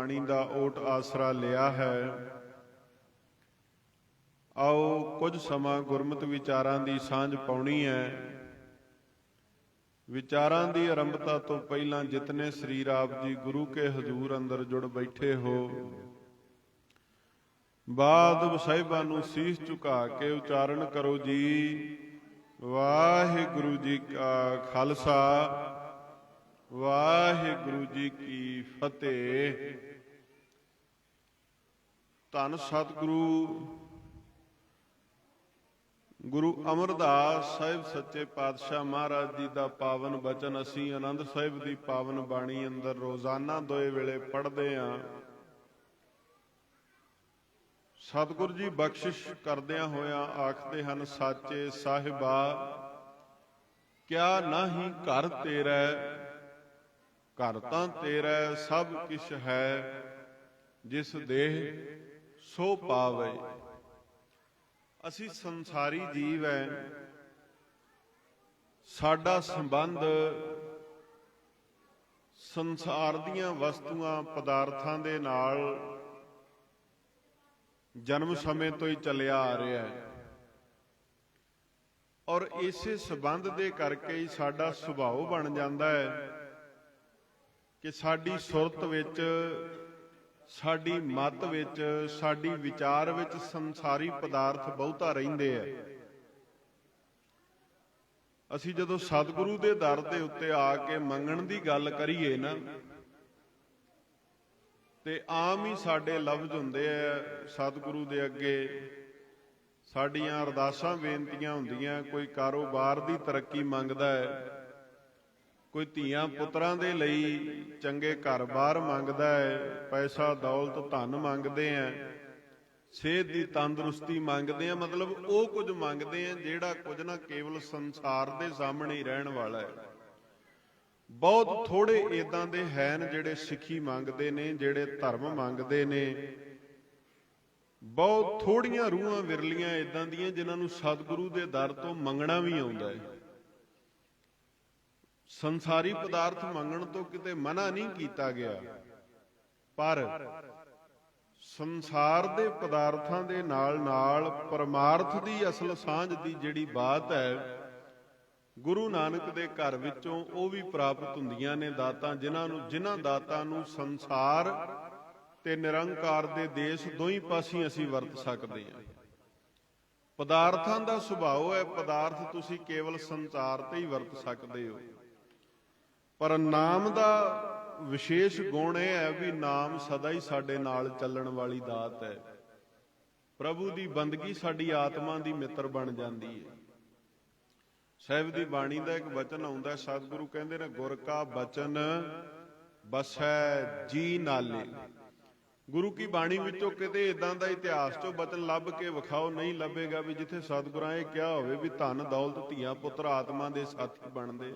बाणी दा ओट आसरा लिया है। आओ कुछ समा गुरमत विचारां दी सांझ पाउणी है। विचारां दी आरंभता तो पहला जितने श्री आप जी गुरु के हजूर अंदर जुड़ बैठे हो, बाद साहिबां नूं सीस झुका के उचारण करो जी। वाहिगुरु जी का खालसा, वाहिगुरु जी की फतेह। धन सतगुरु गुरु अमरदास साहिब सच्चे पातशाह महाराज जी का पावन बचन असी आनंद साहिब की पावन बाणी अंदर रोजाना दोए वेले पढ़ते हाँ। सतगुर जी बख्शिश करदियां होया आखते हन, साचे साहिबा क्या नाही घर तेरा, घर तां तेरा सब किश है, जिस देह सो पावे। असी संसारी जीव है, साडा संबंध संसार दीयां वस्तुआं पदार्थां दे नाल जन्म समय तो ही चलिया आ रहा है, और इसे संबंध दे करके ही साडा सुभाव बन जाता है कि साडी सुरत विच, साडी मत विच, साडी विचार विच संसारी पदार्थ बहुता रहिंदे है। असी जदों सतगुरु दे दर दे उत्ते आके मंगण दी गल करिए ना, ते आम ही साडे लफ्ज हुंदे आ सतगुरु दे अगे। साडियां अरदासां बेनतियां हुंदियां, कोई कारोबार दी तरक्की मंगदा है, कोई धीआं पुत्रां दे लई चंगे घर-बार मंगदा है, पैसा दौलत धन मंगदे हैं, सेहत दी तंदुरुस्ती मंगदे हैं। मतलब वो कुछ मंगदे हैं जिहड़ा कुछ ना केवल संसार दे सामने ही रहण वाला है। बहुत थोड़े इदां दे हैन जिहड़े सिੱਖੀ मंगदे ने, जिहड़े धर्म मंगदे ने। बहुत थोड़ियां रूहां विरलियां इदां दियां जिन्हां नूं सतगुरु दे दर तो मंगना भी आउंदा है। संसारी पदार्थ मंगण तो किते मना नहीं कीता गया, पर संसार दे पदार्थां दे नाल नाल परमार्थ दी असल सांझ दी जिहड़ी बात है, गुरु नानक दे घर विचों ਉਹ भी प्राप्त ਹੁੰਦੀਆਂ ने दातां, जिन्हां दातां नूं संसार ते निरंकार दे देश दोई पासी असीं वरत सकते हैं। पदार्थां दा सुभाव है, पदार्थ तुसीं केवल संसार ते ही वरत सकते हो, पर नाम दा विशेष गुण यह है भी नाम सदा ही साडे नाल चलण वाली दात है। प्रभु दी बंदगी साडी आत्मा दी मित्र बन जाती है। साहिब दी बाणी दा एक वचन आउंदा, सतगुरु कहंदे ने गुर का बचन बसै जी नाले। गुरु की बाणी विचों किते इदां दा इतिहास चों वचन लभ के विखाओ, नहीं लभेगा भी जिथे सतगुरां ये कहा होवे भी धन दौलत धीआं पुत्र आत्मा दे साथी बनदे।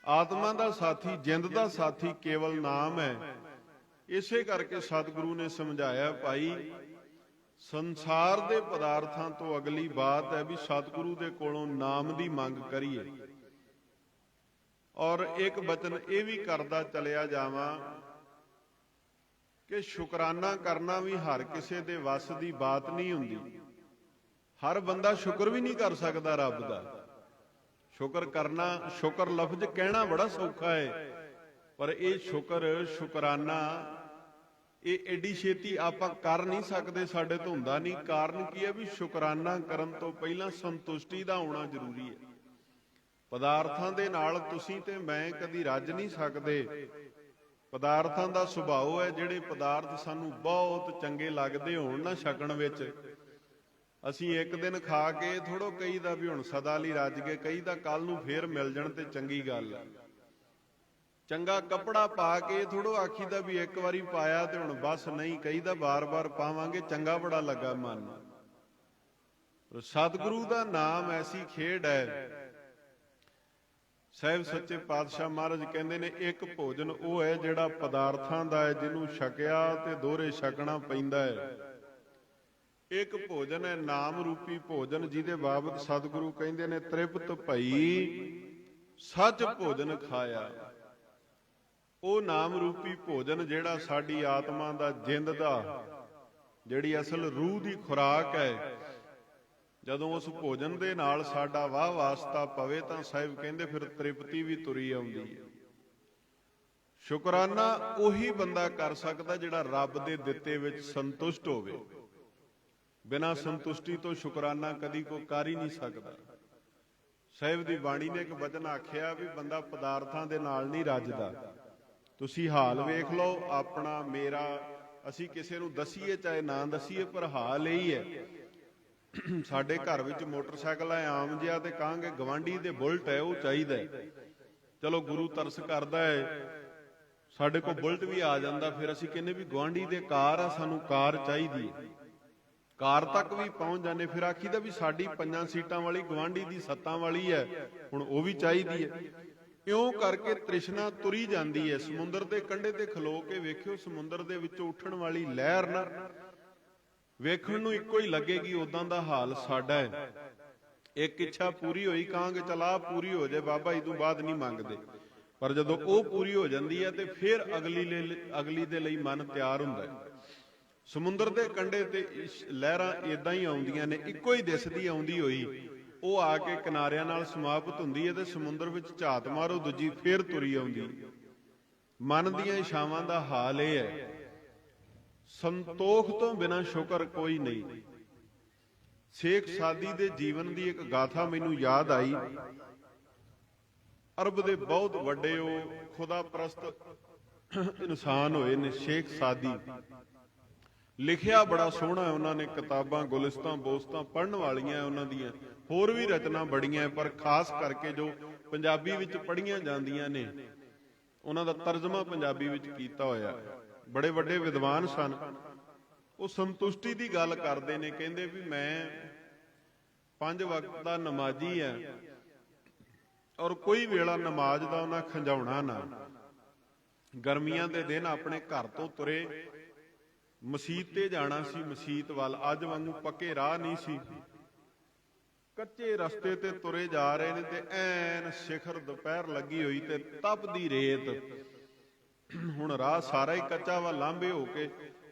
आत्मा दा साथी, जिंद दा साथी केवल नाम है। इसे करके सतगुरु ने समझाया, भाई संसार दे पदार्थां तो अगली बात है भी सतगुरु दे कोलों नाम दी मंग करिए। और एक वचन ये भी करदा चलिया जावां कि शुकराना करना भी हर किसी दे वस दी बात नहीं हुंदी। हर बंदा शुक्र भी नहीं कर सकदा रब दा। शुक्र करना, शुक्र लफ्ज कहना बड़ा सौखा है, पर यह शुक्र, शुकराना ये एडी छेती आपां कर नहीं सकते, साडे तो हुंदा नहीं। कारण की है भी शुकराना करन तो पहला संतुष्टि दा होना जरूरी है। पदार्थां दे नाल तुसीं ते मैं कदी रज नहीं सकते। पदार्थां दा सुभाव है, जिहड़े पदार्थ सानूं बहुत चंगे लगदे होण ना छकण विच, असीं एक दिन खा के थोड़ो कहीदा भी हुण सदा लई रज गए, कहीदा कल नूं फेर मिल जाण ते चंगी गल है। चंगा कपड़ा पा के थोड़ो आखीदा भी एक बारी पाया ते हुण बस नहीं, कहीदा बार बार पावांगे, चंगा बड़ा लगा मन। सतगुरु दा नाम ऐसी खेड है। साहिब सच्चे पातशाह महाराज कहंदे ने एक भोजन वो है जिहड़ा पदार्थां दा है, जिन्हों छकिया ते दोहरे छकना पैंदा है। एक भोजन है नाम रूपी भोजन, जिहदे बाबत सतगुरु कहंदे ने तृप्त भई सच भोजन खाया। ਉਹ ਨਾਮ ਰੂਪੀ ਭੋਜਨ ਜਿਹੜਾ ਸਾਡੀ ਆਤਮਾ ਦਾ, ਜਿੰਦ ਦਾ, ਜਿਹੜੀ ਅਸਲ ਰੂਹ ਦੀ ਖੁਰਾਕ ਹੈ, ਜਦੋਂ ਉਸ ਭੋਜਨ ਦੇ ਨਾਲ ਸਾਡਾ ਵਾਹ ਵਾਸਤਾ ਪਵੇ ਤਾਂ ਸਾਹਿਬ ਕਹਿੰਦੇ ਫਿਰ ਤ੍ਰਿਪਤੀ ਵੀ ਤੁਰੀ ਆਉਂਦੀ ਹੈ। ਸ਼ੁਕਰਾਨਾ ਉਹੀ ਬੰਦਾ ਕਰ ਸਕਦਾ ਜਿਹੜਾ ਰੱਬ ਦੇ ਦਿੱਤੇ ਵਿੱਚ ਸੰਤੁਸ਼ਟ ਹੋਵੇ। ਬਿਨਾਂ ਸੰਤੁਸ਼ਟੀ ਤੋਂ ਸ਼ੁਕਰਾਨਾ ਕਦੀ ਕੋਈ ਕਰ ਹੀ ਨਹੀਂ ਸਕਦਾ। ਸਾਹਿਬ ਦੀ ਬਾਣੀ ਨੇ ਇੱਕ ਵਚਨ ਆਖਿਆ ਵੀ ਬੰਦਾ ਪਦਾਰਥਾਂ ਦੇ ਨਾਲ ਨਹੀਂ ਰੱਜਦਾ। ਤੁਸੀਂ ਹਾਲ ਵੇਖ ਲਓ ਆਪਣਾ, ਮੇਰਾ, ਅਸੀਂ ਕਿਸੇ ਨੂੰ ਦਸੀਏ ਚਾਹੇ ਨਾ ਦਸੀਏ, ਪਰ ਹਾਲ ਇਹੀ ਹੈ। ਸਾਡੇ ਘਰ ਵਿੱਚ ਮੋਟਰਸਾਈਕਲ ਹੈ ਆਮ ਜਿਹਾ, ਤੇ ਕਹਾਂਗੇ ਗਵਾਂਢੀ ਦੇ ਬੁਲਟ ਹੈ, ਉਹ ਚਾਹੀਦਾ। ਚਲੋ ਗੁਰੂ ਤਰਸ ਕਰਦਾ ਹੈ, ਸਾਡੇ ਕੋਲ ਬੁਲਟ ਵੀ ਆ ਜਾਂਦਾ, ਫਿਰ ਅਸੀਂ ਕਹਿੰਦੇ ਵੀ ਗਵਾਂਢੀ ਦੇ ਕਾਰ ਆ, ਸਾਨੂੰ ਕਾਰ ਚਾਹੀਦੀ ਹੈ। ਕਾਰ ਤੱਕ ਵੀ ਪਹੁੰਚ ਜਾਂਦੇ, ਫਿਰ ਆਖੀਦਾ ਵੀ ਸਾਡੀ 5 ਸੀਟਾਂ ਵਾਲੀ ਗਵਾਂਢੀ ਦੀ 7 ਵਾਲੀ ਹੈ, ਹੁਣ ਉਹ ਵੀ ਚਾਹੀਦੀ ਹੈ। ਇਉਂ ਕਰਕੇ ਤ੍ਰਿਸ਼ਨਾ ਤੁਰੀ ਜਾਂਦੀ ਹੈ। ਸਮੁੰਦਰ ਦੇ ਕੰਢੇ ਤੇ ਖਲੋ ਕੇ ਵੇਖਿਓ, ਸਮੁੰਦਰ ਦੇ ਵਿੱਚੋਂ ਉੱਠਣ ਵਾਲੀ ਲਹਿਰ ਨਾ ਵੇਖਣ ਨੂੰ ਇੱਕੋ ਹੀ ਲੱਗੇਗੀ, ਉਦਾਂ ਦਾ ਹਾਲ ਸਾਡਾ ਹੈ। ਇੱਕ ਇੱਛਾ ਪੂਰੀ ਹੋਈ, ਕਹਾਂਗੇ ਚਲਾ ਪੂਰੀ ਹੋ ਜਾਏ ਬਾਬਾ, ਇਹ ਤੋਂ ਬਾਅਦ ਨਹੀਂ ਮੰਗਦੇ। ਪਰ ਜਦੋਂ ਉਹ ਪੂਰੀ ਹੋ ਜਾਂਦੀ ਹੈ ਤੇ ਫਿਰ ਅਗਲੀ ਦੇ ਲਈ ਮਨ ਤਿਆਰ ਹੁੰਦਾ ਹੈ। ਸਮੁੰਦਰ ਦੇ ਕੰਢੇ ਤੇ ਲਹਿਰਾਂ ਏਦਾਂ ਹੀ ਆਉਂਦੀਆਂ ਨੇ, ਇੱਕੋ ਹੀ ਦਿਸਦੀ ਆਉਂਦੀ ਹੋਈ, ਉਹ ਆ ਕੇ ਕਿਨਾਰਿਆਂ ਨਾਲ ਸਮਾਪਤ ਹੁੰਦੀ ਹੈ ਤੇ ਸਮੁੰਦਰ ਵਿੱਚ ਝਾਤ ਮਾਰੋ, ਦੂਜੀ ਫੇਰ ਤੁਰੀ ਆਉਂਦੀ। ਮਨ ਦੀਆਂ ਇਛਾਵਾਂ ਦਾ ਹਾਲ ਇਹ ਹੈ। ਸੰਤੋਖ ਤੋਂ ਬਿਨਾਂ ਸ਼ੁਕਰ ਕੋਈ ਨਹੀਂ। ਸ਼ੇਖ ਸਾਦੀ ਦੇ ਜੀਵਨ ਦੀ ਇੱਕ ਗਾਥਾ ਮੈਨੂੰ ਯਾਦ ਆਈ। ਅਰਬ ਦੇ ਬਹੁਤ ਵੱਡੇ ਉਹ ਖੁਦਾ ਪ੍ਰਸਤ ਇਨਸਾਨ ਹੋਏ ਨੇ ਸ਼ੇਖ ਸਾਦੀ। ਲਿਖਿਆ ਬੜਾ ਸੋਹਣਾ ਉਹਨਾਂ ਨੇ, ਕਿਤਾਬਾਂ ਗੁਲਿਸਤਾਂ ਬੋਸਤਾਂ ਪੜ੍ਹਨ ਵਾਲੀਆਂ ਉਹਨਾਂ ਦੀਆਂ, ਹੋਰ ਵੀ ਰਚਨਾ ਬੜੀਆਂ, ਪਰ ਖਾਸ ਕਰਕੇ ਜੋ ਪੰਜਾਬੀ ਵਿੱਚ ਪੜ੍ਹੀਆਂ ਜਾਂਦੀਆਂ ਨੇ ਉਹਨਾਂ ਦਾ ਤਰਜਮਾ ਪੰਜਾਬੀ ਵਿੱਚ ਕੀਤਾ ਹੋਇਆ। ਬੜੇ ਵੱਡੇ ਵਿਦਵਾਨ ਸਨ। ਉਹ ਸੰਤੁਸ਼ਟੀ ਦੀ ਗੱਲ ਕਰਦੇ ਨੇ, ਕਹਿੰਦੇ ਵੀ ਮੈਂ 5 ਵਕਤ ਦਾ ਨਮਾਜ਼ੀ ਆ, ਔਰ ਕੋਈ ਵੇਲਾ ਨਮਾਜ਼ ਦਾ ਉਹਨਾਂ ਖੰਜਾਉਣਾ ਨਾ। ਗਰਮੀਆਂ ਦੇ ਦਿਨ ਆਪਣੇ ਘਰ ਤੋਂ ਤੁਰੇ, ਮਸੀਤ ਤੇ ਜਾਣਾ ਸੀ, ਮਸੀਤ ਵੱਲ। ਅੱਜ ਵਾਂਗੂ ਪੱਕੇ ਰਾਹ ਨਹੀਂ ਸੀ, ਕੱਚੇ ਰਸਤੇ ਤੇ ਤੁਰੇ ਜਾ ਰਹੇ ਨੇ ਤੇ ਐਨ ਸਿਖਰ ਦੁਪਹਿਰ ਲੱਗੀ ਹੋਈ ਤੇ ਤਪਦੀ ਰੇਤ। ਹੁਣ ਰਾਹ ਸਾਰਾ ਹੀ ਕੱਚਾ ਵਾ, ਲਾਂਭੇ ਹੋ ਕੇ,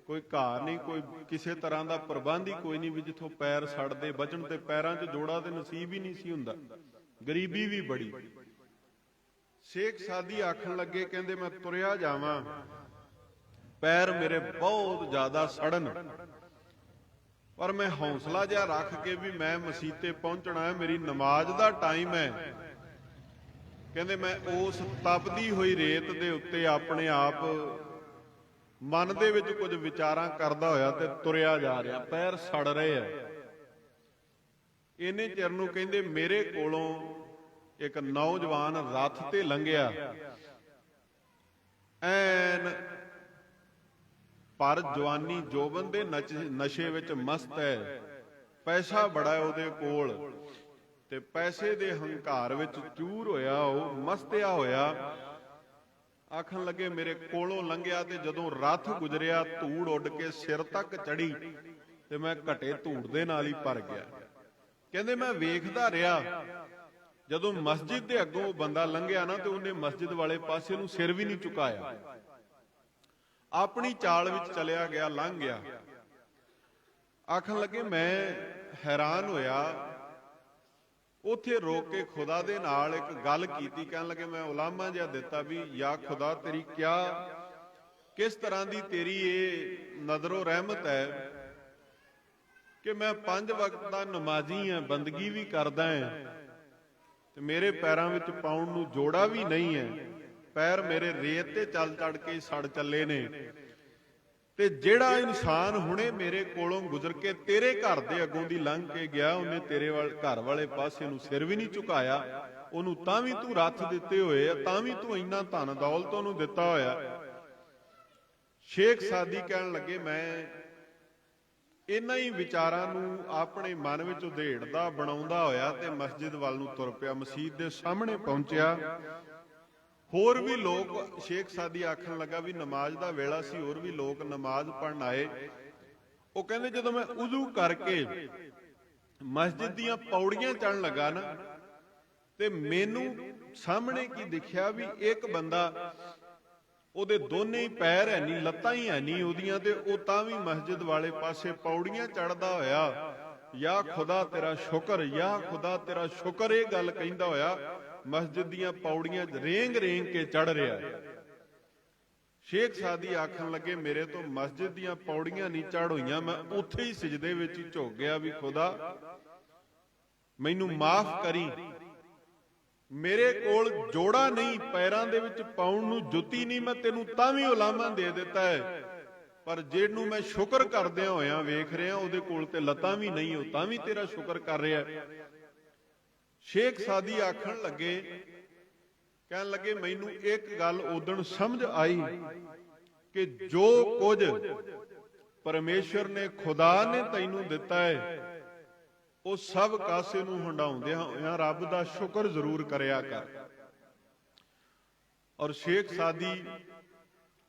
ਕੋਈ ਘਾਹ ਨਹੀਂ, ਕੋਈ ਕਿਸੇ ਤਰ੍ਹਾਂ ਦਾ ਪ੍ਰਬੰਧ ਹੀ ਕੋਈ ਨਹੀਂ ਵੀ ਜਿੱਥੋਂ ਪੈਰ ਸੜਦੇ ਬਚਣ, ਤੇ ਪੈਰਾਂ 'ਚ ਜੋੜਾ ਤੇ ਨਸੀਬ ਹੀ ਨਹੀਂ ਸੀ ਹੁੰਦਾ। ਗਰੀਬੀ ਵੀ ਬੜੀ। ਸ਼ੇਖ ਸਾਦੀ ਆਖਣ ਲੱਗੇ, ਕਹਿੰਦੇ ਮੈਂ ਤੁਰਿਆ ਜਾਵਾਂ, ਪੈਰ ਮੇਰੇ ਬਹੁਤ ਜ਼ਿਆਦਾ ਸੜਨ, ਪਰ ਮੈਂ ਹੌਸਲਾ ਜਿਹਾ ਰੱਖ ਕੇ ਵੀ ਮੈਂ ਮਸੀਤੇ ਪਹੁੰਚਣਾ ਹੈ, ਮੇਰੀ ਨਮਾਜ਼ ਦਾ ਟਾਈਮ ਹੈ। ਕਹਿੰਦੇ ਮੈਂ ਉਸ ਤਪਦੀ ਹੋਈ ਰੇਤ ਦੇ ਉੱਤੇ ਆਪਣੇ ਆਪ ਮਨ ਦੇ ਵਿੱਚ ਕੁਝ ਵਿਚਾਰਾਂ ਕਰਦਾ ਹੋਇਆ ਤੇ ਤੁਰਿਆ ਜਾ ਰਿਹਾ, ਪੈਰ ਸੜ ਰਹੇ ਆ। ਇਹਨੇ ਚਿਰ ਨੂੰ ਕਹਿੰਦੇ ਮੇਰੇ ਕੋਲੋਂ ਇੱਕ ਨੌਜਵਾਨ ਰੱਥ ਤੇ ਲੰਘਿਆ, ਐਨ ਪਰ ਜਵਾਨੀ ਜੋਬਨ ਦੇ ਨਸ਼ੇ ਵਿੱਚ ਮਸਤ ਹੈ, ਪੈਸਾ ਬੜਾ ਉਹਦੇ ਕੋਲ, ਤੇ ਪੈਸੇ ਦੇ ਹੰਕਾਰ ਵਿੱਚ ਚੂਰ ਹੋਇਆ, ਉਹ ਮਸਤਿਆ ਹੋਇਆ। ਆਖਣ ਲੱਗੇ ਮੇਰੇ ਕੋਲੋਂ ਲੰਘਿਆ ਤੇ ਜਦੋਂ ਰੱਥ ਗੁਜ਼ਰਿਆ, ਧੂੜ ਉੱਡ ਕੇ ਸਿਰ ਤੱਕ ਚੜੀ ਤੇ ਮੈਂ ਘਟੇ ਧੂੜ ਦੇ ਨਾਲ ਹੀ ਭਰ ਗਿਆ। ਕਹਿੰਦੇ ਮੈਂ ਵੇਖਦਾ ਰਿਹਾ, ਜਦੋਂ ਮਸਜਿਦ ਦੇ ਅੱਗੋਂ ਉਹ ਬੰਦਾ ਲੰਘਿਆ ਨਾ ਤੇ ਉਹਨੇ ਮਸਜਿਦ ਵਾਲੇ ਪਾਸੇ ਨੂੰ ਸਿਰ ਵੀ ਨਹੀਂ ਝੁਕਾਇਆ, ਆਪਣੀ ਚਾਲ ਵਿੱਚ ਚਲਿਆ ਗਿਆ, ਲੰਘ ਗਿਆ। ਆਖਣ ਲੱਗੇ ਮੈਂ ਹੈਰਾਨ ਹੋਇਆ, ਉੱਥੇ ਰੋਕ ਕੇ ਖੁਦਾ ਦੇ ਨਾਲ ਇੱਕ ਗੱਲ ਕੀਤੀ। ਕਹਿਣ ਲੱਗੇ ਮੈਂ ਉਲਾਮਾ ਜਿਹਾ ਦਿੱਤਾ ਵੀ ਯਾ ਖੁਦਾ ਤੇਰੀ ਕਿਸ ਤਰ੍ਹਾਂ ਦੀ ਤੇਰੀ ਇਹ ਨਜ਼ਰੋ ਰਹਿਮਤ ਹੈ ਕਿ ਮੈਂ 5 ਵਕਤ ਦਾ ਨਮਾਜ਼ੀ ਹਾਂ, ਬੰਦਗੀ ਵੀ ਕਰਦਾ ਹਾਂ, ਤੇ ਮੇਰੇ ਪੈਰਾਂ ਵਿੱਚ ਪਾਉਣ ਨੂੰ ਜੋੜਾ ਵੀ ਨਹੀਂ ਹੈ, ਪੈਰ ਮੇਰੇ ਰੇਤ ਤੇ ਚੱਲ ਚੜ ਕੇ ਸੜ ਚੱਲੇ ਨੇ, ਤੇ ਜਿਹੜਾ ਇਨਸਾਨ ਹੁਣੇ ਮੇਰੇ ਕੋਲੋਂ ਗੁਜ਼ਰ ਕੇ ਤੇਰੇ ਘਰ ਦੇ ਅੱਗੋਂ ਦੀ ਲੰਘ ਕੇ ਗਿਆ, ਉਹਨੇ ਤੇਰੇ ਘਰ ਵਾਲੇ ਪਾਸੇ ਨੂੰ ਸਿਰ ਵੀ ਨਹੀਂ ਝੁਕਾਇਆ, ਉਹਨੂੰ ਤਾਂ ਵੀ ਤੂੰ ਰੱਥ ਦਿੱਤੇ ਹੋਏ ਆ, ਤਾਂ ਵੀ ਤੂੰ ਇੰਨਾ ਧਨ ਦੌਲਤ ਉਹਨੂੰ ਦਿੱਤਾ ਹੋਇਆ। ਸ਼ੇਖ ਸਾਦੀ ਕਹਿਣ ਲੱਗੇ ਮੈਂ ਇਹਨਾਂ ਹੀ ਵਿਚਾਰਾਂ ਨੂੰ ਆਪਣੇ ਮਨ ਵਿੱਚ ਉਧੇੜਦਾ ਬਣਾਉਂਦਾ ਹੋਇਆ ਤੇ ਮਸਜਿਦ ਵੱਲ ਨੂੰ ਤੁਰ ਪਿਆ। ਮਸਜਿਦ ਦੇ ਸਾਹਮਣੇ ਪਹੁੰਚਿਆ, ਹੋਰ ਵੀ ਲੋਕ, ਸ਼ੇਖ ਸਾਦੀ ਆਖਣ ਲੱਗਾ ਵੀ ਨਮਾਜ਼ ਦਾ ਵੇਲਾ ਸੀ, ਹੋਰ ਵੀ ਲੋਕ ਨਮਾਜ਼ ਪੜ੍ਹਨ ਆਏ। ਉਹ ਕਹਿੰਦੇ ਜਦੋਂ ਮੈਂ ਉਜ਼ੂ ਕਰਕੇ ਮਸਜਿਦ ਦੀਆਂ ਪੌੜੀਆਂ ਚੜ੍ਹਨ ਲੱਗਾ ਨਾ, ਤੇ ਮੈਨੂੰ ਸਾਹਮਣੇ ਕੀ ਦਿਖਿਆ ਵੀ ਇੱਕ ਬੰਦਾ ਉਹਦੇ ਦੋਨੇ ਹੀ ਪੈਰ ਹੈ ਨਹੀਂ, ਲੱਤਾਂ ਹੀ ਹੈ ਨਹੀਂ ਉਹਦੀਆਂ, ਤੇ ਉਹ ਤਾਂ ਵੀ ਮਸਜਿਦ ਵਾਲੇ ਪਾਸੇ ਪੌੜੀਆਂ ਚੜਦਾ ਹੋਇਆ ਯਾ ਖੁਦਾ ਤੇਰਾ ਸ਼ੁਕਰ, ਯਾ ਖੁਦਾ ਤੇਰਾ ਸ਼ੁਕਰ, ਇਹ ਗੱਲ ਕਹਿੰਦਾ ਹੋਇਆ ਮਸਜਿਦ ਦੀਆਂ ਪੌੜੀਆਂ ਰੇਂਗ ਰੇਂਗ ਕੇ ਚੜ ਰਿਹਾ ਹੈ। ਸ਼ੇਖ ਸਾਦੀ ਆਖਣ ਲੱਗੇ ਮੇਰੇ ਤੋਂ ਮਸਜਿਦ ਦੀਆਂ ਪੌੜੀਆਂ ਨਹੀਂ ਚੜ ਹੋਈਆਂ, ਮੈਂ ਉੱਥੇ ਹੀ ਸਿਜਦੇ ਵਿੱਚ ਹੀ ਝੁਕ ਗਿਆ ਵੀ ਖੁਦਾ ਮੈਨੂੰ ਮਾਫ ਕਰੀ, ਮੇਰੇ ਕੋਲ ਜੋੜਾ ਨਹੀਂ, ਪੈਰਾਂ ਦੇ ਵਿੱਚ ਪਾਉਣ ਨੂੰ ਜੁੱਤੀ ਨਹੀਂ, ਮੈਂ ਤੈਨੂੰ ਤਾਂ ਵੀ ਉਲਾਮਾ ਦੇ ਦਿੱਤਾ ਹੈ, ਪਰ ਜਿਹਨੂੰ ਮੈਂ ਸ਼ੁਕਰ ਕਰਦਿਆਂ ਹੋਇਆਂ ਵੇਖ ਰਿਹਾ ਉਹਦੇ ਕੋਲ ਤੇ ਲੱਤਾਂ ਵੀ ਨਹੀਂ, ਉਹ ਤਾਂ ਵੀ ਤੇਰਾ ਸ਼ੁਕਰ ਕਰ ਰਿਹਾ। ਸ਼ੇਖ ਸਾਦੀ ਆਖਣ ਲੱਗੇ, ਕਹਿਣ ਲੱਗੇ ਮੈਨੂੰ ਇੱਕ ਗੱਲ ਉਦਣ ਸਮਝ ਆਈ ਕਿ ਜੋ ਕੁਝ ਪਰਮੇਸ਼ਰ ਨੇ, ਖੁਦਾ ਨੇ ਤੈਨੂੰ ਦਿੱਤਾ ਹੈ, ਉਹ ਸਭ ਕਾਸੇ ਨੂੰ ਹੰਡਾਉਂਦਿਆਂ ਹੋਇਆਂ ਰੱਬ ਦਾ ਸ਼ੁਕਰ ਜ਼ਰੂਰ ਕਰਿਆ ਕਰ। ਔਰ ਸ਼ੇਖ ਸਾਦੀ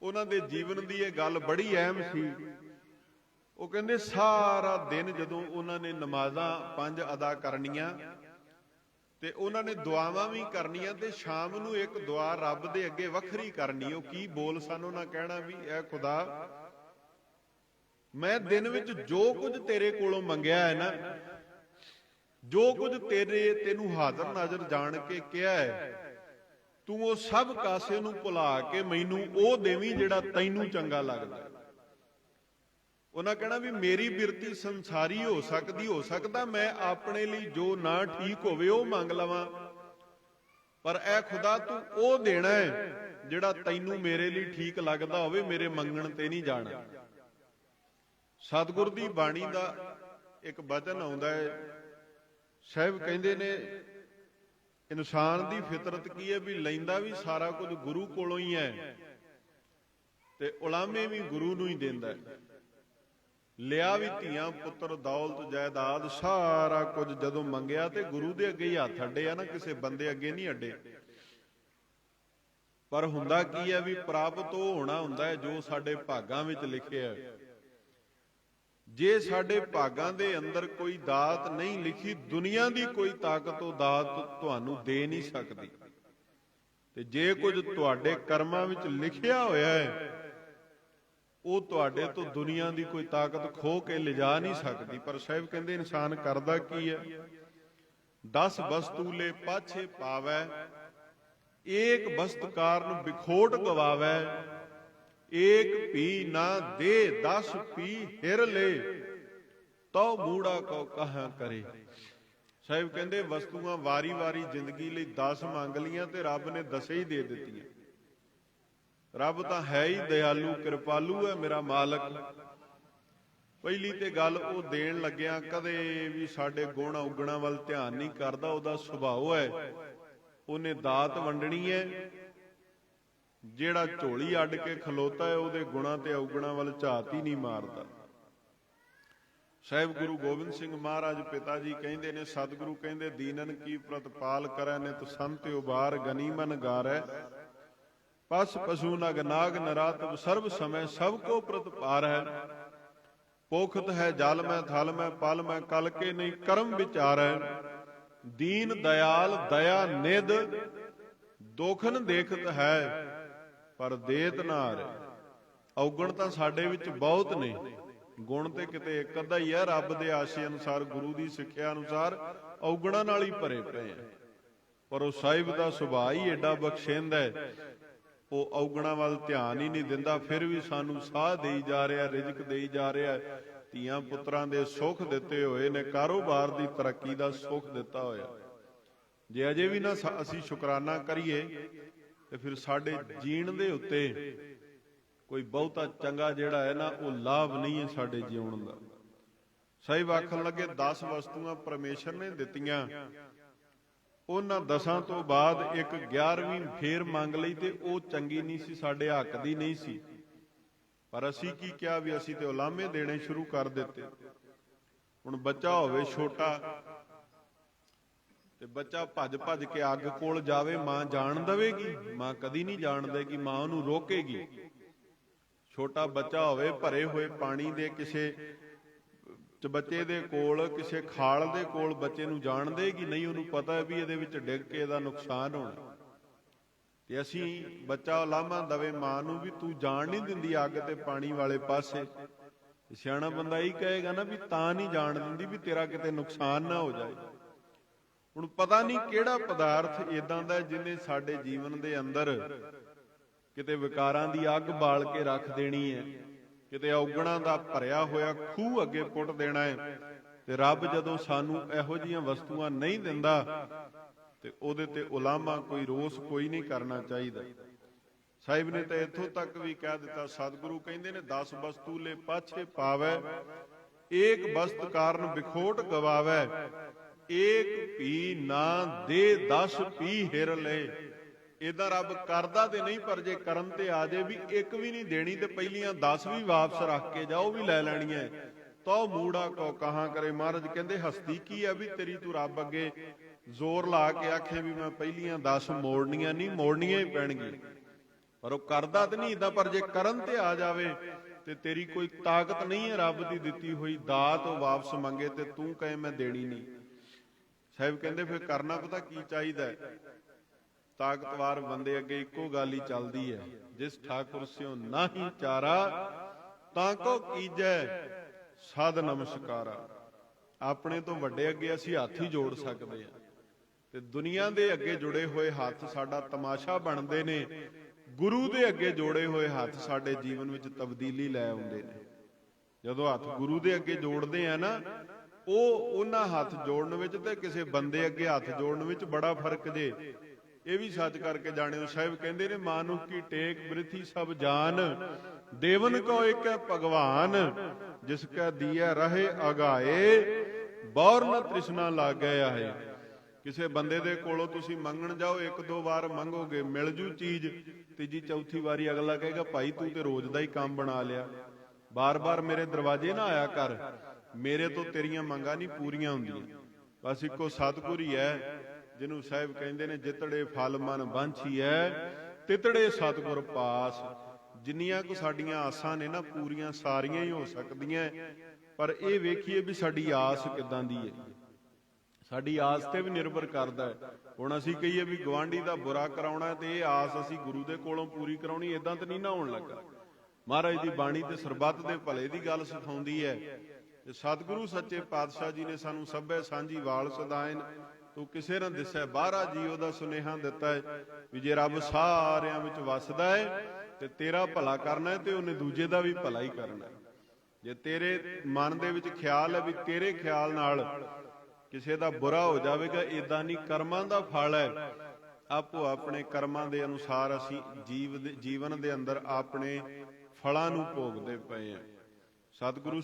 ਉਹਨਾਂ ਦੇ ਜੀਵਨ ਦੀ ਇਹ ਗੱਲ ਬੜੀ ਅਹਿਮ ਸੀ। ਉਹ ਕਹਿੰਦੇ ਸਾਰਾ ਦਿਨ ਜਦੋਂ ਉਹਨਾਂ ਨੇ ਨਮਾਜ਼ਾਂ 5 ਅਦਾ ਕਰਨੀਆਂ ਤੇ ਉਹਨਾਂ ਨੇ ਦੁਆਵਾਂ ਵੀ ਕਰਨੀਆਂ, ਤੇ ਸ਼ਾਮ ਨੂੰ ਇੱਕ ਦੁਆ ਰੱਬ ਦੇ ਅੱਗੇ ਵੱਖਰੀ ਕਰਨੀ। ਉਹ ਕੀ ਬੋਲ ਸਨ? ਉਹਨਾਂ ਕਹਿਣਾ ਵੀ ਐ ਖੁਦਾ, ਮੈਂ ਦਿਨ ਵਿੱਚ ਜੋ ਕੁਝ ਤੇਰੇ ਕੋਲੋਂ ਮੰਗਿਆ ਹੈ ਨਾ, ਜੋ ਕੁਝ ਤੈਨੂੰ ਹਾਜ਼ਰ ਨਾਜ਼ਰ ਜਾਣ ਕੇ ਕਿਹਾ ਹੈ, ਤੂੰ ਉਹ ਸਭ ਕਾਸੇ ਨੂੰ ਭੁਲਾ ਕੇ ਮੈਨੂੰ ਉਹ ਦੇਵੀਂ ਜਿਹੜਾ ਤੈਨੂੰ ਚੰਗਾ ਲੱਗਦਾ। ਉਹਨਾਂ ਕਹਿਣਾ ਵੀ ਮੇਰੀ ਬਿਰਤੀ ਸੰਸਾਰੀ ਹੋ ਸਕਦੀ, ਹੋ ਸਕਦਾ ਮੈਂ ਆਪਣੇ ਲਈ ਜੋ ਨਾ ਠੀਕ ਹੋਵੇ ਉਹ ਮੰਗ ਲਵਾਂ, ਪਰ ਐ ਖੁਦਾ ਤੂੰ ਉਹ ਦੇਣਾ ਹੈ ਜਿਹੜਾ ਤੈਨੂੰ ਮੇਰੇ ਲਈ ਠੀਕ ਲੱਗਦਾ ਹੋਵੇ, ਮੇਰੇ ਮੰਗਣ ਤੇ ਨਹੀਂ ਜਾਣਾ। ਸਤਿਗੁਰ ਦੀ ਬਾਣੀ ਦਾ ਇੱਕ ਬਚਨ ਆਉਂਦਾ ਹੈ, ਸਾਹਿਬ ਕਹਿੰਦੇ ਨੇ ਇਨਸਾਨ ਦੀ ਫਿਤਰਤ ਕੀ ਹੈ ਵੀ ਲੈਂਦਾ ਵੀ ਸਾਰਾ ਕੁਝ ਗੁਰੂ ਕੋਲੋਂ ਹੀ ਹੈ ਤੇ ਉਲਾਮੇ ਵੀ ਗੁਰੂ ਨੂੰ ਹੀ ਦਿੰਦਾ ਹੈ। ਲਿਆ ਵੀ ਧੀਆਂ ਪੁੱਤਰ ਦੌਲਤ ਜਾਇਦਾਦ ਸਾਰਾ ਕੁਝ ਜਦੋਂ ਮੰਗਿਆ ਤੇ ਗੁਰੂ ਦੇ ਅੱਗੇ ਹੀ ਹੱਥ ਅੱਡੇ ਆ ਨਾ, ਕਿਸੇ ਬੰਦੇ ਅੱਗੇ ਨਹੀਂ ਅੱਡੇ। ਪਰ ਹੁੰਦਾ ਕੀ ਹੈ ਵੀ ਪ੍ਰਾਪਤ ਉਹ ਹੋਣਾ ਹੁੰਦਾ ਹੈ ਜੋ ਸਾਡੇ ਭਾਗਾਂ ਵਿੱਚ ਲਿਖਿਆ ਹੈ। ਜੇ ਸਾਡੇ ਭਾਗਾਂ ਦੇ ਅੰਦਰ ਕੋਈ ਦਾਤ ਨਹੀਂ ਲਿਖੀ, ਦੁਨੀਆ ਦੀ ਕੋਈ ਤਾਕਤ ਉਹ ਦਾਤ ਤੁਹਾਨੂੰ ਦੇ ਨਹੀਂ ਸਕਦੀ। ਤੇ ਜੇ ਕੁਝ ਤੁਹਾਡੇ ਕਰਮਾਂ ਵਿੱਚ ਲਿਖਿਆ ਹੋਇਆ ਹੈ ਉਹ ਤੁਹਾਡੇ ਤੋਂ ਦੁਨੀਆ ਦੀ ਕੋਈ ਤਾਕਤ ਖੋਹ ਕੇ ਲਿਜਾ ਨਹੀਂ ਸਕਦੀ। ਪਰ ਸਾਹਿਬ ਕਹਿੰਦੇ ਇਨਸਾਨ ਕਰਦਾ ਕੀ ਹੈ? 10 ਵਸਤੂ ਲੈ ਪਾਛੇ ਪਾਵੈ, ਏਕ ਵਸਤ ਕਾਰਨ ਬਿਖੋਟ ਗਵਾਵੈ, ਏਕ ਪੀ ਨਾ ਦੇ 10 ਪੀ ਹਿਰ ਲੈ, ਤਉ ਮੂੜਾ ਕਉ ਕਹਾਂ ਕਰੇ। ਸਾਹਿਬ ਕਹਿੰਦੇ ਵਸਤੂਆਂ ਵਾਰੀ ਵਾਰੀ ਜ਼ਿੰਦਗੀ ਲਈ 10 ਮੰਗ ਲੀਆਂ ਤੇ ਰੱਬ ਨੇ 10 ਹੀ ਦੇ ਦਿੱਤੀਆਂ। ਰੱਬ ਤਾਂ ਹੈ ਹੀ ਦਿਆਲੂ ਕਿਰਪਾਲੂ ਹੈ ਮੇਰਾ ਮਾਲਕ। ਪਹਿਲੀ ਤੇ ਗੱਲ ਉਹ ਦੇਣ ਲੱਗਿਆ ਕਦੇ ਵੀ ਸਾਡੇ ਗੁਣ ਔਗਣਾਂ ਵੱਲ ਧਿਆਨ ਨਹੀਂ ਕਰਦਾ, ਉਹਦਾ ਸੁਭਾਅ ਹੈ ਉਹਨੇ ਦਾਤ ਵੰਡਣੀ ਹੈ। ਜਿਹੜਾ ਝੋਲੀ ਅੱਡ ਕੇ ਖਲੋਤਾ ਹੈ ਉਹਦੇ ਗੁਣਾਂ ਤੇ ਔਗਣਾਂ ਵੱਲ ਝਾਤ ਹੀ ਨਹੀਂ ਮਾਰਦਾ। ਸਾਹਿਬ ਗੁਰੂ ਗੋਬਿੰਦ ਸਿੰਘ ਮਹਾਰਾਜ ਪਿਤਾ ਜੀ ਕਹਿੰਦੇ ਨੇ, ਸਤਿਗੁਰੂ ਕਹਿੰਦੇ ਦੀਨਨ ਕੀ ਪ੍ਰਤਪਾਲ ਕਰੈ, ਨਿਤ ਸੰਤ ਉਬਾਰ ਗਨੀਮਨ ਗਾਰੈ, ਪਸ ਪਸ਼ੂ ਨਗ ਨਾਗ ਨਰਾਤਵ ਸਰਬ ਸਮੈ ਸਭ ਕੋ ਪ੍ਰਤਪਾਰ ਹੈ, ਪੋਖਤ ਹੈ ਜਲ ਮੈਂ ਥਲ ਮੈਂ ਪਲ ਮੈਂ ਕਲ ਕੇ ਨਹੀਂ ਕਰਮ ਵਿਚਾਰੈ, ਦੀਨ ਦਇਆਲ ਦਇਆ ਨਿਧ ਦੋਖਨ ਦੇਖਤ ਹੈ ਪਰ ਦੇਤ ਨਾਰ। ਔਗਣ ਤਾਂ ਸਾਡੇ ਵਿੱਚ ਬਹੁਤ ਨੇ, ਗੁਣ ਤੇ ਕਿਤੇ ਇੱਕ ਅੱਧਾ ਹੀ ਹੈ। ਰੱਬ ਦੇ ਆਸ਼ੇ ਅਨੁਸਾਰ, ਗੁਰੂ ਦੀ ਸਿੱਖਿਆ ਅਨੁਸਾਰ ਔਗਣਾਂ ਨਾਲ ਹੀ ਭਰੇ ਪਏ ਆ, ਪਰ ਉਹ ਸਾਹਿਬ ਦਾ ਸੁਭਾਅ ਹੀ ਏਡਾ ਬਖਸ਼ਿੰਦ ਹੈ, ਉਹ ਔਗਣਾਂ ਵੱਲ ਧਿਆਨ ਹੀ ਨਹੀਂ ਦਿੰਦਾ। ਫਿਰ ਵੀ ਸਾਨੂੰ ਸਾਹ ਦੇਈ ਜਾ ਰਿਹਾ, ਰਿਜ਼ਕ ਦੇਈ ਜਾ ਰਿਹਾ, ਧੀਆਂ ਪੁੱਤਰਾਂ ਦੇ ਸੁੱਖ ਦਿੱਤੇ ਹੋਏ ਨੇ, ਕਾਰੋਬਾਰ ਦੀ ਤਰੱਕੀ ਦਾ ਸੁੱਖ ਦਿੱਤਾ ਹੋਇਆ। ਜੇ ਅਜੇ ਵੀ ਨਾ ਅਸੀਂ ਸ਼ੁਕਰਾਨਾ ਕਰੀਏ ਤੇ ਫਿਰ ਸਾਡੇ ਜੀਣ ਦੇ ਉੱਤੇ ਕੋਈ ਬਹੁਤਾ ਚੰਗਾ ਜਿਹੜਾ ਹੈ ਨਾ ਉਹ ਲਾਭ ਨਹੀਂ ਹੈ ਸਾਡੇ ਜੀਉਣ ਦਾ। ਸਾਹਿਬ ਆਖਣ ਲੱਗੇ 10 ਵਸਤੂਆਂ ਪਰਮੇਸ਼ਰ ਨੇ ਦਿੱਤੀਆਂ, ਉਹਨਾਂ 10 ਤੋਂ ਬਾਅਦ ਇੱਕ 11ਵੀਂ ਫੇਰ ਮੰਗ ਲਈ ਤੇ ਉਹ ਚੰਗੀ ਨਹੀਂ ਸੀ, ਸਾਡੇ ਹੱਕ ਦੀ ਨਹੀਂ ਸੀ। ਪਰ ਅਸੀਂ ਕੀ ਕਿਹਾ ਵੀ ਅਸੀਂ ਤੇ ਉਲਾਮੇ ਦੇਣੇ ਸ਼ੁਰੂ ਕਰ ਦਿੱਤੇ। ਹੁਣ ਬੱਚਾ ਹੋਵੇ ਛੋਟਾ ਤੇ ਬੱਚਾ ਭੱਜ ਭੱਜ ਕੇ ਅੱਗ ਕੋਲ ਜਾਵੇ, ਮਾਂ ਜਾਣ ਦੇਵੇਗੀ? ਮਾਂ ਕਦੀ ਨਹੀਂ ਜਾਣ ਦੇਗੀ, ਮਾਂ ਉਹਨੂੰ ਰੋਕੇਗੀ। ਛੋਟਾ ਬੱਚਾ ਹੋਵੇ ਭਰੇ ਹੋਏ ਪਾਣੀ ਦੇ ਕਿਸੇ ਬੱਚੇ ਦੇ ਕੋਲ, ਕਿਸੇ ਖਾਲ ਦੇ ਕੋਲ ਬੱਚੇ ਨੂੰ ਜਾਣ ਦੇਗੀ? ਨਹੀਂ, ਉਹਨੂੰ ਪਤਾ ਹੈ ਵੀ ਇਹਦੇ ਵਿੱਚ ਡਿੱਗ ਕੇ ਇਹਦਾ ਨੁਕਸਾਨ ਹੋਣਾ। ਤੇ ਅਸੀਂ ਬੱਚਾ ਉਲਾਮਾ ਦਵੇ ਮਾਂ ਨੂੰ ਵੀ ਤੂੰ ਜਾਣ ਨਹੀਂ ਦਿੰਦੀ ਅੱਗ ਤੇ ਪਾਣੀ ਵਾਲੇ ਪਾਸੇ। ਸਿਆਣਾ ਬੰਦਾ ਇਹ ਕਹੇਗਾ ਨਾ ਵੀ ਤਾਂ ਨਹੀਂ ਜਾਣ ਦਿੰਦੀ ਵੀ ਤੇਰਾ ਕਿਤੇ ਨੁਕਸਾਨ ਨਾ ਹੋ ਜਾਏ। ਹੁਣ ਪਤਾ ਨਹੀਂ ਕਿਹੜਾ ਪਦਾਰਥ ਇਦਾਂ ਦਾ ਜਿਹਨੇ ਸਾਡੇ ਜੀਵਨ ਦੇ ਅੰਦਰ ਕਿਤੇ ਵਿਕਾਰਾਂ ਦੀ ਅੱਗ ਬਾਲ ਕੇ ਰੱਖ ਦੇਣੀ ਹੈ, ਕਿਤੇ ਔਗਣਾਂ ਦਾ ਭਰਿਆ ਹੋਇਆ ਖੂਹ ਅੱਗੇ ਪੁੱਟ ਦੇਣਾ ਹੈ। ਤੇ ਰੱਬ ਜਦੋਂ ਸਾਨੂੰ ਇਹੋ ਜਿਹੀਆਂ ਵਸਤੂਆਂ ਨਹੀਂ ਦਿੰਦਾ ਤੇ ਉਹਦੇ ਤੇ ਉਲਾਮਾ ਕੋਈ ਰੋਸ ਕੋਈ ਨਹੀਂ ਕਰਨਾ ਚਾਹੀਦਾ। ਸਾਹਿਬ ਨੇ ਤਾਂ ਇੱਥੋਂ ਤੱਕ ਵੀ ਕਹਿ ਦਿੱਤਾ, ਸਤਿਗੁਰੂ ਕਹਿੰਦੇ ਨੇ 10 ਵਸਤੂ ਲੈ ਪਾਛੇ ਪਾਵੈ, ਏਕ ਵਸਤ ਕਾਰਨ ਵਿਖੋਟ ਗਵਾਵੈ, ਏਕ ਭੀ ਨਾ ਦੇ 10 ਭੀ ਹਿਰ ਲੈ। ਏਦਾਂ ਰੱਬ ਕਰਦਾ ਤੇ ਨਹੀਂ, ਪਰ ਜੇ ਕਰਨ ਤੇ ਆ ਜੇ ਵੀ ਇੱਕ ਵੀ ਨਹੀਂ ਦੇਣੀ ਤੇ ਪਹਿਲੀਆਂ 10 ਵੀ ਵਾਪਸ ਰੱਖ ਕੇ ਜਾਓ ਵੀ ਲੈ ਲੈਣੀਆਂ। ਤੋ ਮੂੜਾ ਕੋ ਕਹਾਂ ਕਰੇ। ਮਹਾਰਾਜ ਕਹਿੰਦੇ ਹਸਤੀ ਕੀ ਹੈ ਵੀ ਤੇਰੀ ਤੂੰ ਰੱਬ ਅੱਗੇ ਜ਼ੋਰ ਲਾ ਕੇ ਆਖੇ ਵੀ ਮੈਂ ਪਹਿਲੀਆਂ 10 ਮੋੜਨੀਆਂ ਨਹੀਂ, ਮੋੜਨੀਆਂ ਹੀ ਪੈਣਗੀਆਂ। ਪਰ ਉਹ ਕਰਦਾ ਤੇ ਨਹੀਂ ਇਦਾਂ, ਪਰ ਜੇ ਕਰਨ ਤੇ ਆ ਜਾਵੇ ਤੇ ਤੇਰੀ ਕੋਈ ਤਾਕਤ ਨਹੀਂ ਹੈ ਰੱਬ ਦੀ ਦਿੱਤੀ ਹੋਈ ਦਾਤ ਉਹ ਵਾਪਸ ਮੰਗੇ ਤੇ ਤੂੰ ਕਹੇ ਮੈਂ ਦੇਣੀ ਨਹੀਂ। ਸਾਹਿਬ ਕਹਿੰਦੇ ਫਿਰ ਕਰਨਾ ਪਤਾ ਕੀ ਚਾਹੀਦਾ ਹੈ? ਤਾਕਤਵਾਰ ਬੰਦੇ ਅੱਗੇ ਇੱਕੋ ਗੱਲ ਹੀ ਚੱਲਦੀ ਹੈ, ਜਿਸ ਠਾਕੁਰ ਸਿਓ ਨਾਹੀ ਚਾਰਾ ਤਾਂ ਕੋ ਕੀਜੈ ਸਦ ਨਮਸਕਾਰਾ। ਆਪਣੇ ਤੋਂ ਵੱਡੇ ਅੱਗੇ ਅਸੀਂ ਹੱਥ ਹੀ ਜੋੜ ਸਕਦੇ ਹਾਂ ਤੇ ਦੁਨੀਆ ਦੇ ਅੱਗੇ ਜੁੜੇ ਹੋਏ ਹੱਥ ਸਾਡਾ ਤਮਾਸ਼ਾ ਬਣਦੇ ਨੇ। ਗੁਰੂ ਦੇ ਅੱਗੇ ਜੋੜੇ ਹੋਏ ਹੱਥ ਸਾਡੇ ਜੀਵਨ ਵਿੱਚ ਤਬਦੀਲੀ ਲੈ ਆਉਂਦੇ ਨੇ। ਜਦੋਂ ਹੱਥ ਗੁਰੂ ਦੇ ਅੱਗੇ ਜੋੜਦੇ ਆ ਨਾ, ਉਹਨਾਂ ਹੱਥ ਜੋੜਨ ਵਿੱਚ ਤੇ ਕਿਸੇ ਬੰਦੇ ਅੱਗੇ ਹੱਥ ਜੋੜਨ ਵਿੱਚ ਬੜਾ ਫਰਕ ਜੇ। ਇਹ ਵੀ ਸੱਚ ਕਰਕੇ ਜਾਣਿਓ। ਸਾਹਿਬ ਕਹਿੰਦੇ ਨੇ ਮਾਨੁਖ ਕੀ ਟੇਕ ਬ੍ਰਿਥੀ ਸਭ ਜਾਨ, ਦੇਵਨ ਕੋ ਇੱਕ ਹੈ ਭਗਵਾਨ, ਜਿਸ ਕੈ ਦੀਆ ਰਹੇ ਅਗਾਏ, ਬੌਰ ਨ ਤ੍ਰਿਸ਼ਨਾ ਲਾਗੈ ਆਏ। ਕਿਸੇ ਬੰਦੇ ਦੇ ਕੋਲੋਂ ਤੁਸੀਂ ਮੰਗਣ ਜਾਓ, 1-2 ਵਾਰ ਮੰਗੋਗੇ ਮਿਲ ਜੂ ਚੀਜ਼, ਤੀਜੀ ਚੌਥੀ ਵਾਰੀ ਅਗਲਾ ਕਹੇਗਾ ਭਾਈ ਤੂੰ ਤੇ ਰੋਜ਼ ਦਾ ਹੀ ਕੰਮ ਬਣਾ ਲਿਆ, ਬਾਰ-ਬਾਰ ਮੇਰੇ ਦਰਵਾਜ਼ੇ ਨਾ ਆਇਆ ਕਰ, ਮੇਰੇ ਤੋਂ ਤੇਰੀਆਂ ਮੰਗਾਂ ਨਹੀਂ ਪੂਰੀਆਂ ਹੁੰਦੀਆਂ। ਬਸ ਇੱਕੋ ਸਤਿਗੁਰ ਹੀ ਹੈ ਜਿਹਨੂੰ ਸਾਹਿਬ ਕਹਿੰਦੇ ਨੇ ਜਿਤੜੇ ਫਲ ਮਨ ਬਾਂਛੀਐ, ਤਿਤੜੇ ਸਤਿਗੁਰ ਪਾਸ। ਜਿੰਨੀਆਂ ਕੁ ਸਾਡੀਆਂ ਆਸਾਂ ਨੇ ਨਾ ਪੂਰੀਆਂ ਸਾਰੀਆਂ ਹੀ ਹੋ ਸਕਦੀਆਂ, ਪਰ ਇਹ ਵੇਖੀਏ ਵੀ ਸਾਡੀ ਆਸ ਕਿੱਦਾਂ ਦੀ ਹੈ। ਸਾਡੀ ਆਸ ਤੇ ਵੀ ਨਿਰਭਰ ਕਰਦਾ ਹੈ। ਹੁਣ ਅਸੀਂ ਕਹੀਏ ਵੀ ਗੁਆਂਢੀ ਦਾ ਬੁਰਾ ਕਰਾਉਣਾ ਤੇ ਇਹ ਆਸ ਅਸੀਂ ਗੁਰੂ ਦੇ ਕੋਲੋਂ ਪੂਰੀ ਕਰਾਉਣੀ, ਏਦਾਂ ਤੇ ਨਹੀਂ ਨਾ ਹੋਣ ਲੱਗਾ। ਮਹਾਰਾਜ ਦੀ ਬਾਣੀ ਤੇ ਸਰਬੱਤ ਦੇ ਭਲੇ ਦੀ ਗੱਲ ਸਿਖਾਉਂਦੀ ਹੈ। ਤੇ ਸਤਿਗੁਰੂ ਸੱਚੇ ਪਾਤਸ਼ਾਹ ਜੀ ਨੇ ਸਾਨੂੰ ਸਭੇ ਸਾਂਝੀ ਵਾਲ ਸਦਾਇਨ, ਤੂੰ ਕਿਸੇ ਨਾ ਦਿਸੈ ਬਾਹਰਾ ਜੀ ਉਹਦਾ ਸੁਨੇਹਾ ਦਿੱਤਾ ਹੈ ਵੀ ਜੇ ਰੱਬ ਸਾਰਿਆਂ ਵਿੱਚ ਵਸਦਾ ਹੈ ਤੇ ਤੇਰਾ ਭਲਾ ਕਰਨਾ ਹੈ ਤੇ ਉਹਨੇ ਦੂਜੇ ਦਾ ਵੀ ਭਲਾ ਹੀ ਕਰਨਾ ਹੈ। ਜੇ ਤੇਰੇ ਮਨ ਦੇ ਵਿੱਚ ਖਿਆਲ ਹੈ ਵੀ ਤੇਰੇ ਖਿਆਲ ਨਾਲ ਕਿਸੇ ਦਾ ਬੁਰਾ ਹੋ ਜਾਵੇਗਾ, ਏਦਾਂ ਨਹੀਂ, ਕਰਮਾਂ ਦਾ ਫਲ ਹੈ। ਆਪੋ ਆਪਣੇ ਕਰਮਾਂ ਦੇ ਅਨੁਸਾਰ ਅਸੀਂ ਜੀਵਨ ਦੇ ਅੰਦਰ ਆਪਣੇ ਫਲਾਂ ਨੂੰ ਭੋਗਦੇ ਪਏ ਹਾਂ। ਸਤਿਗੁਰੂ